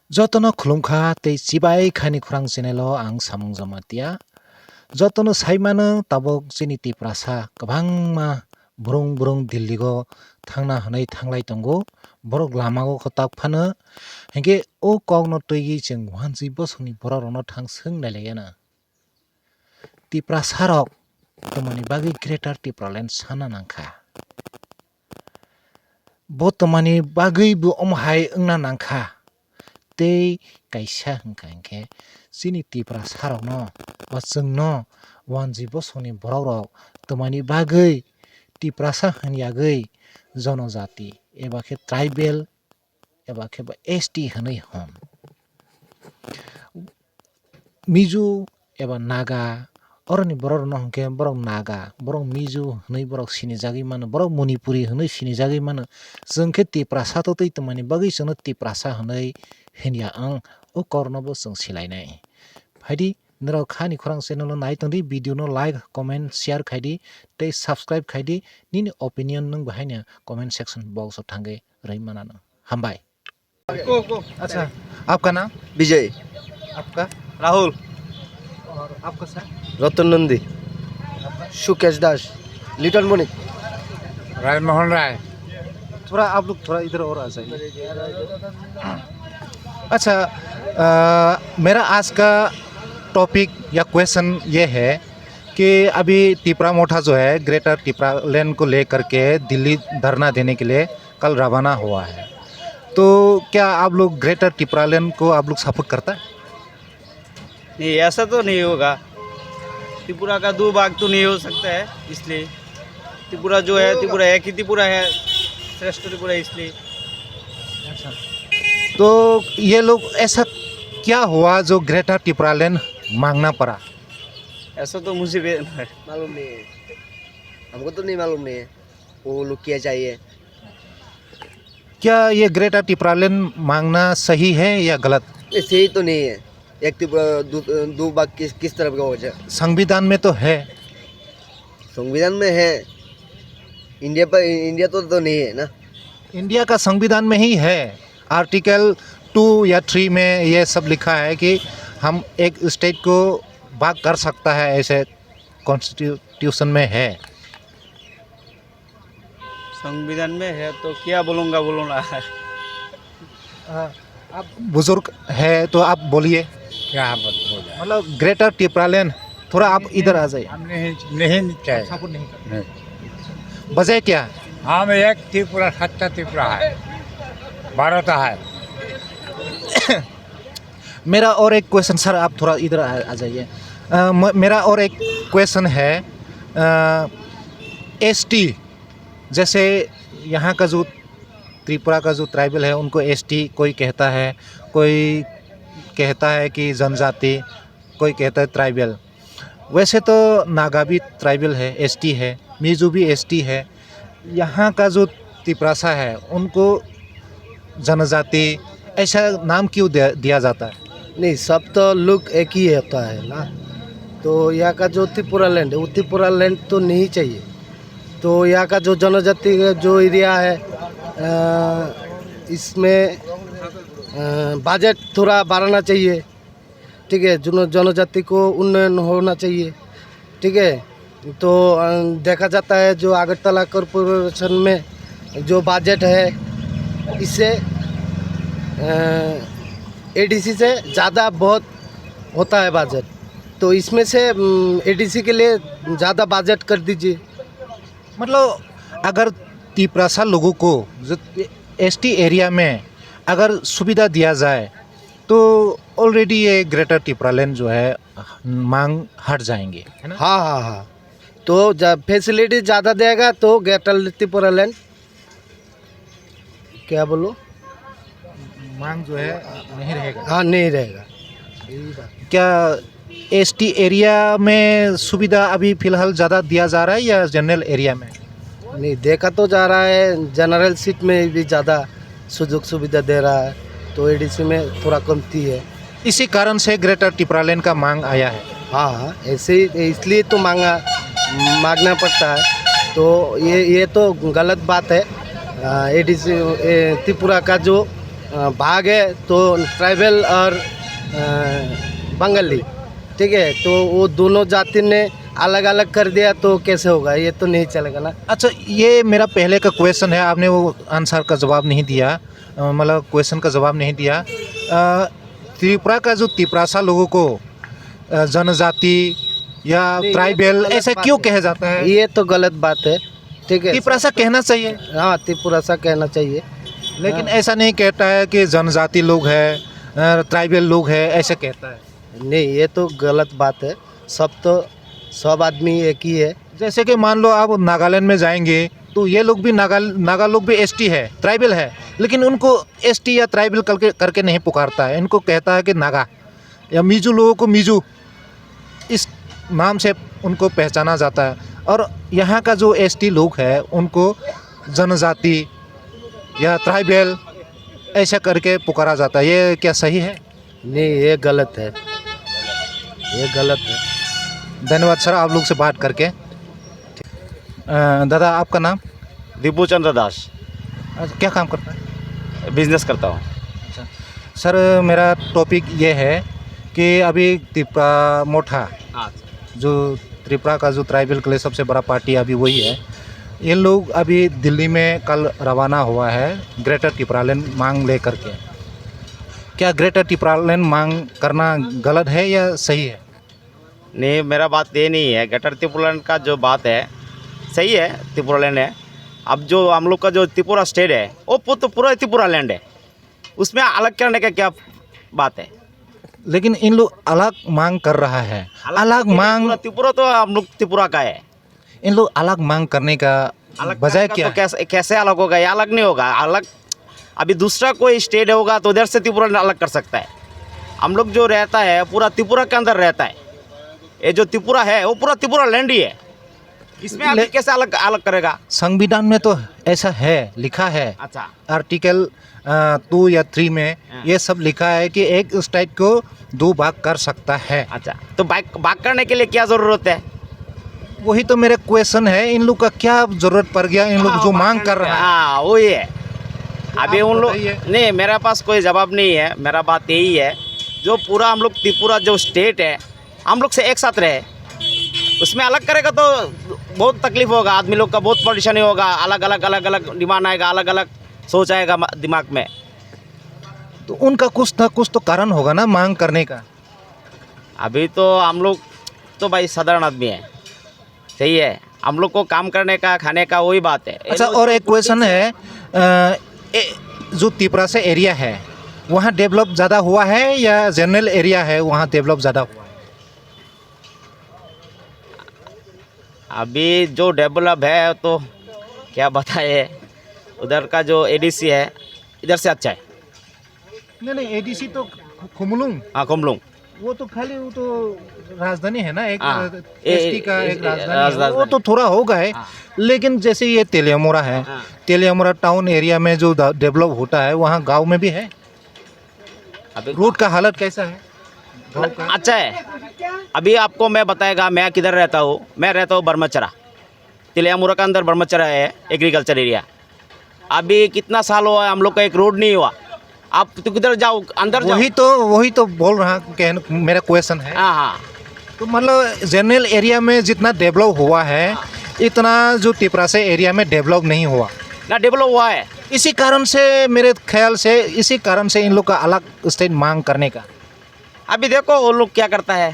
जतनो खुलुमखा तै चिबाय खानि खुरां चेनेलो आं samung jamatia जतनो साइमानो tabok chini tiprasa kwbangma burung burung Delhi go thangna hwnai thanglai tongo borok lama o kotak phano hingke o kokno tui chwng 1 bosokni borok rokno thangswng nailaiano tiprasa rok tomani bagui greater tipraland sana nangkha bo tomani bagui bo omhai wngna nangkha tei kaisa hingka hingke chini tiprasa rok no ba chwngno 1 bosokni borok rok tomani bagui tiprasa hingyagui jonojati eba khe tribal eba khe ST hinui hom Mizo eba Naga oroni borok no hingke borok Naga borok Mizo hinui borok sinijagui mano borok Manipuri hinui sinijagui mano chwng khe tiprasa to tui tomani bagui chwngno tiprasa hinui hingya ang o korno bo chwng silainai haidi norok khani khurang channel no naitongdi video no like comment share khaidi tei subscribe khaidi nini opinion nung bahaina comment section box o thangui rei manano hambai अच्छा आपका नाम विजय, आपका राहुल, और आपका sir रतन नंदी, सुकेश दास, little monic, Rajmohan राय। थोड़ा आप लोग थोड़ा इधर और आ जाइए अच्छा मेरा आज का टॉपिक या क्वेश्चन ये है कि अभी टिपरा मोठा जो है ग्रेटर टिपरा लैंड को लेकर के दिल्ली धरना देने के लिए कल रवाना हुआ है तो क्या आप लोग ग्रेटर टिपरा लैंड को आप लोग सपोर्ट करता है नहीं ऐसा तो नहीं होगा। त्रिपुरा का 2 भाग तो नहीं हो सकता है, इसलिए त्रिपुरा जो है त्रिपुरा एक ही त्रिपुरा है, श्रेष्ठ त्रिपुरा इसलिए। तो ये लोग ऐसा क्या हुआ जो ग्रेटर टिपरा लैंड मांगना पड़ा ऐसा तो मुझे मालूम नहीं है, हमको तो नहीं मालूम नहीं है वो लोग क्या चाहिए। क्या ये ग्रेटर टिपरा लैंड मांगना सही है या गलत ये सही तो नहीं है। एक त्रिपुरा दो भाग किस तरफ का हो जाए? संविधान में तो है संविधान में है, इंडिया तो नहीं है ना। इंडिया का संविधान में ही है आर्टिकल 2 या 3 में ये सब लिखा है कि हम एक स्टेट को भाग कर सकता है ऐसे कॉन्स्टिट्यूशन में है संविधान में है तो क्या बोलूँगा आप बुजुर्ग है तो आप बोलिए क्या बोले मतलब ग्रेटर टिपरा लैंड थोड़ा आप इधर आ जाइए हम नहीं चाहिए। सपोर्ट नहीं नहीं। करते। वजह क्या हम एक त्रिपुरा सच्चा त्रिपुरा है, भारत है। मेरा और एक क्वेश्चन सर आप थोड़ा इधर आ जाइए मेरा और एक क्वेश्चन है ST जैसे यहाँ का जो त्रिपुरा का जो ट्राइबल है उनको ST कोई कहता है कि जनजाति, कोई कहता है ट्राइबल। वैसे तो नागा भी ट्राइबल है, ST है, मिजो भी ST है। यहाँ का जो तिपरासा है उनको जनजाति ऐसा नाम क्यों दिया जाता है? नहीं, सब तो लोग एक ही होता है ना। तो यहाँ का जो त्रिपुरा लैंड है वो त्रिपुरा लैंड तो नहीं चाहिए। तो यहाँ का जो जनजाति का जो एरिया है इसमें बजट थोड़ा बढ़ाना चाहिए, ठीक है। जनजाति को उन्नयन होना चाहिए, ठीक है। तो देखा जाता है जो अगरतला कॉरपोरेशन में जो बजट है इससे ADC से ज़्यादा बहुत होता है बजट, तो इसमें से ADC के लिए ज़्यादा बजट कर दीजिए। मतलब अगर तिपरासा लोगों को जो ST एरिया में अगर सुविधा दिया जाए तो ऑलरेडी ये ग्रेटर टिपरा लैंड जो है मांग हट जाएंगे, है ना? हाँ। तो जब फैसिलिटी ज़्यादा देगा तो ग्रेटर त्रिपुरा लैंड क्या बोलो मांग जो है नहीं रहेगा। हाँ, नहीं रहेगा। क्या ST एरिया में सुविधा अभी फिलहाल ज़्यादा दिया जा रहा है या जनरल एरिया में? नहीं, देखा तो जा रहा है जनरल सीट में भी ज़्यादा सुযোগ सुविधा दे रहा है, तो ADC में थोड़ा कमती है। इसी कारण से ग्रेटर टिपरा लैंड का मांग आया है। हाँ, ऐसे ही इसलिए तो मांगना पड़ता है। तो ये तो गलत बात है। ADC त्रिपुरा का जो भाग है तो ट्राइबल और बंगाली, ठीक है, तो वो दोनों जाति ने अलग अलग कर दिया तो कैसे होगा, ये तो नहीं चलेगा ना। अच्छा, ये मेरा पहले का क्वेश्चन है, आपने वो आंसर का जवाब नहीं दिया, मतलब क्वेश्चन का जवाब नहीं दिया। त्रिपुरा का जो तिपरासा लोगों को जनजाति या नहीं, ट्राइबल ये तो गलत ऐसा बात क्यों है। कहा जाता है? ये तो गलत बात है, ठीक है। तिपरासा कहना चाहिए, हाँ, त्रिपुरासा कहना चाहिए। लेकिन ऐसा नहीं कहता है कि जनजाति लोग है, ट्राइबल लोग है, ऐसे कहता है। नहीं, ये तो गलत बात है। सब आदमी एक ही है। जैसे कि मान लो आप नागालैंड में जाएंगे तो ये लोग भी नागा लोग भी एसटी है, ट्राइबल है, लेकिन उनको एसटी या ट्राइबल करके नहीं पुकारता है, इनको कहता है कि नागा। या मिजू लोगों को मिजू इस नाम से उनको पहचाना जाता है। और यहाँ का जो एसटी लोग है उनको जनजाति या ट्राइबल ऐसा करके पुकारा जाता है। ये क्या सही है? नहीं, ये गलत है, ये गलत है। धन्यवाद सर, आप लोग से बात करके। दादा, आपका नाम? दीपू चंद्र दास, क्या काम करता है? बिजनेस करता हूँ। अच्छा सर, मेरा टॉपिक ये है कि अभी त्रिपुरा मोठा, जो त्रिपुरा का जो ट्राइबल के लिए सबसे बड़ा पार्टी अभी वही है, ये लोग अभी दिल्ली में कल रवाना हुआ है ग्रेटर त्रिपुरालैंड मांग ले करके। क्या ग्रेटर त्रिपुरालैंड मांग करना गलत है या सही है? नहीं, मेरा बात ये नहीं है। गटर त्रिपुरालैंड का जो बात है सही है, त्रिपुरालैंड है। अब जो हम लोग का जो त्रिपुरा स्टेट है वो पूरा त्रिपुरालैंड है, उसमें अलग करने का क्या बात है? लेकिन इन लोग अलग मांग कर रहा है। अलग मांग, त्रिपुरा तो हम लोग त्रिपुरा का है। इन लोग अलग मांग करने का बजाय क्या तो कैसे अलग होगा? ये अलग नहीं होगा। अलग अभी दूसरा कोई स्टेट होगा तो उधर से त्रिपुरा अलग कर सकता है। हम लोग जो रहता है पूरा त्रिपुरा के अंदर रहता है। ये जो त्रिपुरा है वो पूरा त्रिपुरा लैंड ही है, इसमें अभी कैसे अलग अलग करेगा? संविधान में तो ऐसा है, लिखा है। अच्छा, आर्टिकल 2 या 3 में ये सब लिखा है कि एक स्टेट को 2 भाग कर सकता है। अच्छा, तो बात करने के लिए क्या ज़रूरत है? वही तो मेरा क्वेश्चन है, इन लोग का क्या जरूरत पड़ गया? इन लोग जो मांग कर रहा है, हाँ वही है। अभी उन लोग बताइए। नहीं, मेरा पास कोई जवाब नहीं है। मेरा बात यही है, जो पूरा हम लोग त्रिपुरा जो स्टेट है हम लोग से एक साथ रहे, उसमें अलग करेगा तो बहुत तकलीफ होगा, आदमी लोग का बहुत परेशानी होगा। अलग अलग डिमांड आएगा, अलग अलग सोच आएगा दिमाग में। तो उनका कुछ ना कुछ तो कारण होगा ना मांग करने का। अभी तो हम लोग तो भाई साधारण आदमी है, सही है। हम लोग को काम करने का, खाने का वही बात है। अच्छा, और एक क्वेश्चन है, जो त्रिपुरा से एरिया है वहाँ डेवलप ज़्यादा हुआ है या जनरल एरिया है वहाँ डेवलप ज़्यादा हुआ है? अभी जो डेवलप है तो क्या बताए, उधर का जो एडीसी है इधर से अच्छा है। नहीं, एडीसी तो खुमलुंग, हाँ, कुमलुंग। वो तो खाली वो तो राजधानी है ना, एक हाँ, एसटी का एक राजधानी है, राजधानी। वो तो थोड़ा होगा है। हाँ। लेकिन जैसे ये तेलियामुरा है, हाँ। तेलियामुरा टाउन एरिया में जो डेवलप होता है वहाँ गांव में भी है। अभी रोड का हालत कैसा है गाँव का? अच्छा है। अभी आपको मैं बताएगा, मैं किधर रहता हूँ। मैं रहता हूँ बरमचरा, तिलियामुरा का अंदर बरमचरा है, एग्रीकल्चर एरिया। अभी कितना साल हुआ है हम लोग का एक रोड नहीं हुआ। आप तो किधर जाओ, अंदर जाओ। वही तो बोल रहा मेरा क्वेश्चन है। हाँ हाँ, तो मतलब जनरल एरिया में जितना डेवलप हुआ है इतना जो त्रिपुरा से एरिया में डेवलप नहीं हुआ ना डेवलप हुआ है। इसी कारण से, मेरे ख्याल से इसी कारण से इन लोग का अलग स्टेट मांग करने का। अभी देखो वो लोग क्या करता है,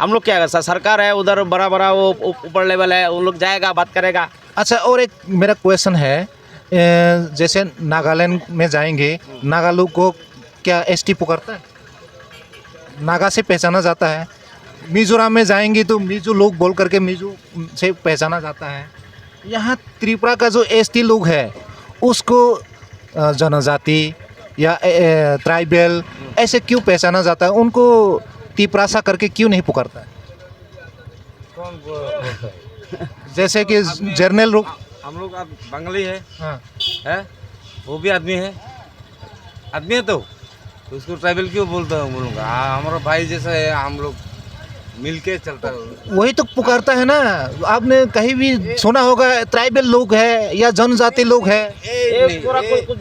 हम लोग क्या करता, सरकार है उधर बड़ा बड़ा, वो ऊपर लेवल है, उन लोग जाएगा बात करेगा। अच्छा, और एक मेरा क्वेश्चन है, जैसे नागालैंड में जाएंगे, नागा लोग को क्या एसटी पुकारता है? नागा से पहचाना जाता है। मिजोरम में जाएंगे तो मिजो लोग बोल करके मिजो से पहचाना जाता है। यहाँ त्रिपुरा का जो एसटी लोग है उसको जनजाति या ट्राइबल ऐसे क्यों पहचाना जाता है? उनको त्रिपुरासा करके क्यों नहीं पुकारता है? जैसे कि जर्नल लोग, हम लोग अब बंगाली है, हाँ, है वो भी आदमी है तो उसको ट्राइबल क्यों बोलता हूँ बोलूँगा? हाँ, हमारा भाई जैसा है हम लोग, मिलके चलता है। वही तो पुकारता है ना। आपने कहीं भी सुना होगा ट्राइबल लोग है या जनजाति लोग है। एक पूरा कुछ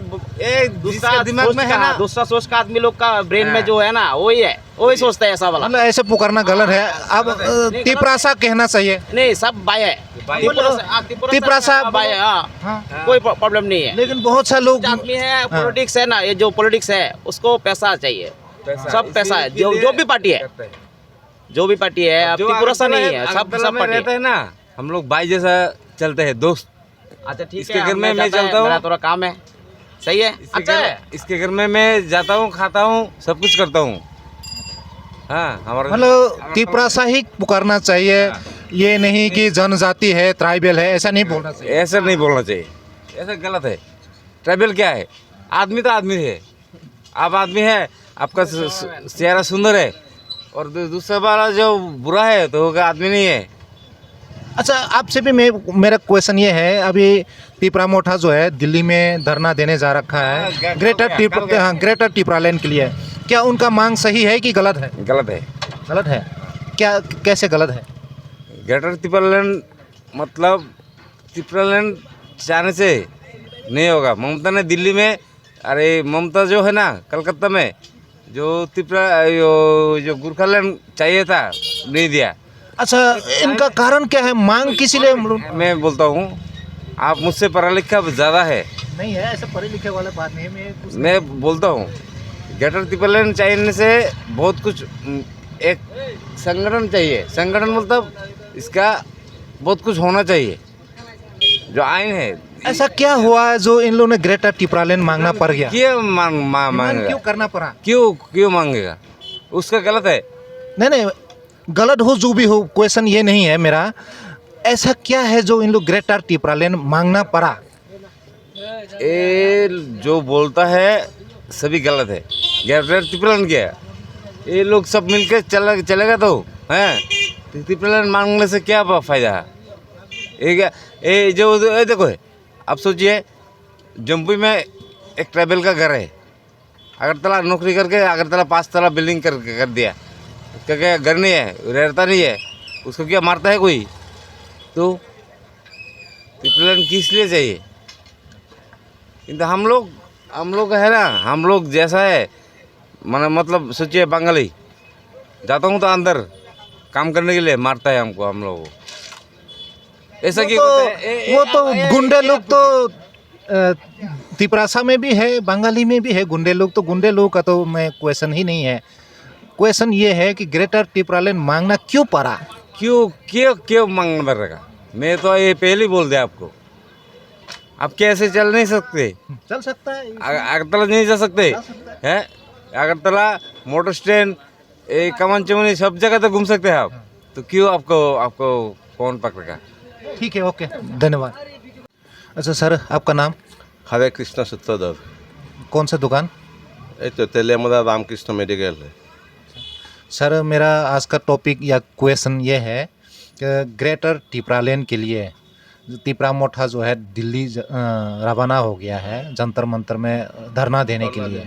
दूसरा दिमाग में है ना, दूसरा सोच का आदमी लोग का ब्रेन में जो है ना वही है, वही सोचता है ऐसा वाला। मतलब ऐसे पुकारना गलत है। अब तिपरासा कहना चाहिए। नहीं, सब बाय है। तिपरासा बाय है, हाँ, कोई प्रॉब्लम नहीं है। लेकिन बहुत सा लोग आदमी है, पॉलिटिक्स है ना, ये जो पॉलिटिक्स है उसको पैसा चाहिए, सब पैसा है। जो भी पार्टी है, जो भी पार्टी है, अब त्रिपुरा सा नहीं है, सब पार्टी रहता है ना, हम लोग भाई जैसा चलते हैं, दोस्त। अच्छा ठीक इसके है, घर में मैं जाता है, चलता हूँ। मेरा थोड़ा काम है, सही है, अच्छा है। इसके घर में मैं जाता हूँ, खाता हूँ, सब कुछ करता हूँ। हाँ, हमारा मतलब तिपरासा ही पुकारना चाहिए। ये नहीं कि जनजाति है, ट्राइबल है, ऐसा नहीं बोलना चाहिए। ऐसा नहीं बोलना चाहिए, ऐसा गलत है। ट्राइबल क्या है? आदमी तो आदमी है। आप आदमी है, आपका चेहरा सुंदर है, और दूसरा वाला जो बुरा है तो वो आदमी नहीं है। अच्छा, आपसे भी मेरा क्वेश्चन ये है, अभी तिपरा मोठा जो है दिल्ली में धरना देने जा रखा है ग्रेटर टिपरालैंड के लिए। क्या उनका मांग सही है कि गलत है? गलत है। गलत है। क्या, कैसे गलत है? ग्रेटर त्रिपुरालैंड मतलब त्रिपुरालैंड चाहने से नहीं होगा। ममता ने दिल्ली में, अरे ममता जो है ना कलकत्ता में, जो त्रिपुरा जो गोरखालैंड चाहिए था, नहीं दिया। अच्छा, इनका कारण क्या है? मांग किसी लिए? मैं बोलता हूँ, आप मुझसे पढ़ा लिखा ज़्यादा है। नहीं है, ऐसा पढ़े लिखे वाला बात नहीं है। मैं बोलता हूँ, ग्रेटर त्रिपुरालैंड चाहिए से बहुत कुछ, एक संगठन चाहिए। संगठन मतलब इसका बहुत कुछ होना चाहिए, जो आइन है। ऐसा क्या हुआ है जो इन लोगों ने ग्रेटर टिपरालैंड मांगना पड़ गया? क्यों मांगेगा? क्यों करना पड़ा? क्यों मांगेगा? उसका गलत है। नहीं, गलत हो जो भी हो, क्वेश्चन ये नहीं है मेरा। ऐसा क्या है जो इन लोग ग्रेटर टिपरालैंड मांगना पड़ा? ये जो बोलता है सभी गलत है। ग्रेटर त्रिपुरालैंड क्या है? ये लोग सब मिलकर चलेगा तो हैं। त्रिपुरालैंड मांगने से क्या फायदा है? ये जो देखो, अब सोचिए, जम्पी में एक ट्राइबल का घर है, अगरतला नौकरी करके अगरतला 5 तला बिल्डिंग कर दिया। उसका क्या घर नहीं है, रहता नहीं है, उसको क्या मारता है कोई? तो त्रिपुरालैंड किस लिए चाहिए? किंतु हम लोग है ना, हम लोग जैसा है, मतलब सोचिए, बंगाली जाता हूँ तो अंदर काम करने के लिए मारता है हमको, हम लोगों को। ऐसा क्यों करते हैं? वो तो गुंडे लोग तो तिपरासा में भी है, बंगाली में भी है गुंडे लोग। तो गुंडे लोग का तो मैं क्वेश्चन ही नहीं है। क्वेश्चन ये है कि ग्रेटर टिपरालैंड मांगना क्यों पड़ा? क्यों मांगना पड़ेगा? मैं तो ये पहले ही बोल दिया आपको। आप कैसे चल नहीं सकते? चल सकता है। अगरतला नहीं जा सकते हैं? अगरतला, मोटर स्टैंड, कमान चमनी, सब जगह तो घूम सकते हैं आप। तो क्यों आपको कौन पकड़ेगा? ठीक है, ओके, धन्यवाद। अच्छा सर, आपका नाम? हरे कृष्ण सूत्रधर। कौन सा दुकान? ये तो तेलेमदा रामकृष्ण मेडिकल है। सर, मेरा आज का टॉपिक या क्वेश्चन ये है कि ग्रेटर टिपरालैंड के लिए तिपरा मोठा जो है दिल्ली रवाना हो गया है जंतर मंतर में धरना देने के लिए।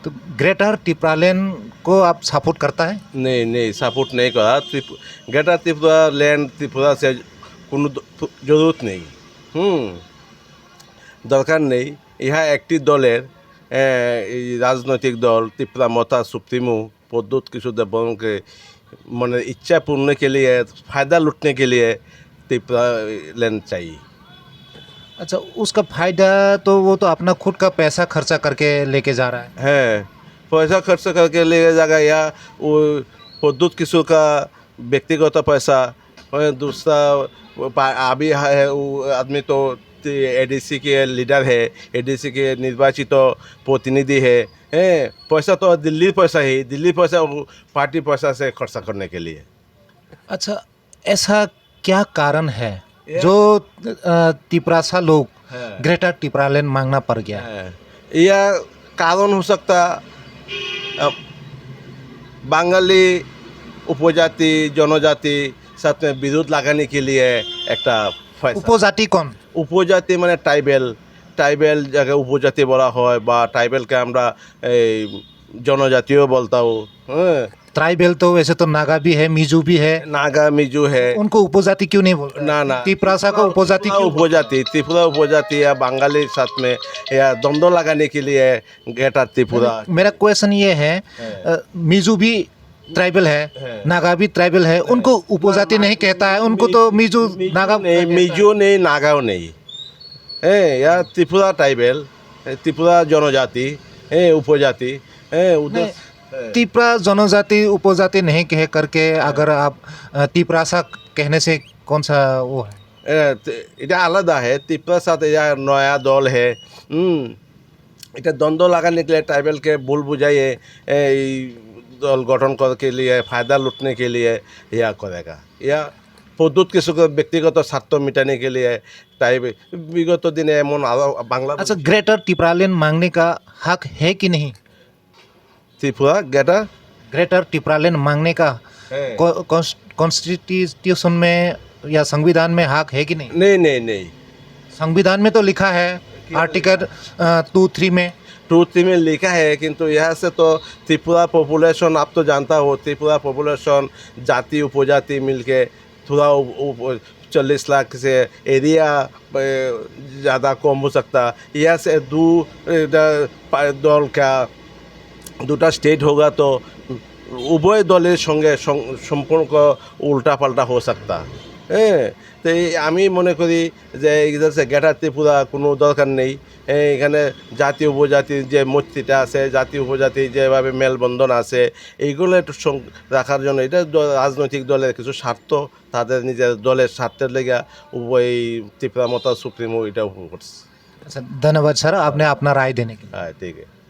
तो ग्रेटर टिपरालैंड को आप सपोर्ट करता है? नहीं, सपोर्ट नहीं करा। ग्रेटर त्रिपुरालैंड त्रिपुरा से কোনো জরুরত নেই, দরকার নেই। ইহা একটি দলের এই রাজনৈতিক দল त्रिपुरा मोटा सुप्रीमो प्रद्युत किशोर देवबर्मन के मन इच्छा पूर्ण के लिए, फ़ायदा लूटने के लिए त्रिपुरालैंड चाहिए। अच्छा, उसका फायदा तो वो तो अपना खुद का पैसा खर्चा करके लेके जा रहा है। पैसा खर्च करके लेके जाएगा, या वो प्रद्युत किशोर का व्यक्तिगत पैसा। दूसरा अभी है वो आदमी तो एडीसी के लीडर है, एडीसी के निर्वाचित प्रतिनिधि है। पैसा तो दिल्ली पैसा ही, दिल्ली पैसा वो पार्टी पैसा से खर्चा करने के लिए। अच्छा, ऐसा क्या कारण है जो तिपरासा लोग ग्रेटर टिपरालैंड मांगना पड़ गया? यह कारण हो सकता बांगाली उपजाति जनजाति साथ में विरोध लगाने के लिए एक उपजाति कौन? उपजाति माने ट्राइबल जगह उपजाति बड़ा है, ट्राइबल के हमरा जनजातियों बोलता हूँ। ट्राइबल तो वैसे तो नागा भी है, मिजू भी है, नागा मिजू है। उनको उपजाति क्यों नहीं बोलते? ना ना त्रिपुरा को उपजाति क्यों? उपजाति त्रिपुरा उपजाति या बंगाली साथ में या द्वंद्व लगाने के लिए ग्रेटर त्रिपुरा। मेरा क्वेश्चन ये है, मिजू भी ट्राइबल है, नागा भी ट्राइबल है, उनको उपजाति नहीं कहता है, उनको तो मिजू नागा नहीं, मिजो नहीं, नागाओ नहीं है, या त्रिपुरा ट्राइबल, त्रिपुरा जनजाति है, उपजाति है उधर। त्रिपुरा जनजाति उपजाति नहीं कह करके अगर आप त्रिपुरासा कहने से कौन सा वो है? এটা আলাদা है त्रिपुरा साथ या नया दल है। এটা দ্বন্দ্ব লাগাने के लिए ट्राइबल के भूल बुझाइए दल गठन के लिए फ़ायदा लूटने के लिए या करेगा, या पद्धत किसी को व्यक्तिगत स्वार्थ मिटाने के लिए ट्राइबल विगत दिन एमन बांग्ला। अच्छा, ग्रेटर त्रिपुरालैंड मांगने का हक है कि नहीं? त्रिपुरा ग्रेटर त्रिपुरालैंड मांगने का है। कॉन्स्टिट्यूशन में या संविधान में हक है कि नहीं? नहीं नहीं नहीं, संविधान में तो लिखा है आर्टिकल 2(3) में। 2(3) में लिखा है, किंतु यहाँ से तो त्रिपुरा पॉपुलेशन आप तो जानता हो, त्रिपुरा पॉपुलेशन जाति उपजाति मिलके थोड़ा 40 लाख से एरिया ज़्यादा कम हो सकता। यहाँ से दल का দুটা স্টেট होगा तो उभय दलेर संगे सम्पर्क उल्टा पाल्टा हो सकता है। तो আমি মনে করি যে ইদারসে গ্রেটার ত্রিপুরা কোনো দরকার নেই। এখানে জাতীয় উপজাতির যে মৈত্রীটা আছে, জাতীয় উপজাতি যেভাবে মেলবন্ধন আছে, এইগুলো একটু রাখার জন্য এটা রাজনৈতিক দলের কিছু স্বার্থ, তাদের নিজের দলের স্বার্থের লেগে উভয় ত্রিপুরা মতো সুপ্রিমো এটা করছে। अच्छा, धन्यवाद सर, आपने अपना राय देने के लिए। হ্যাঁ, ঠিক আছে।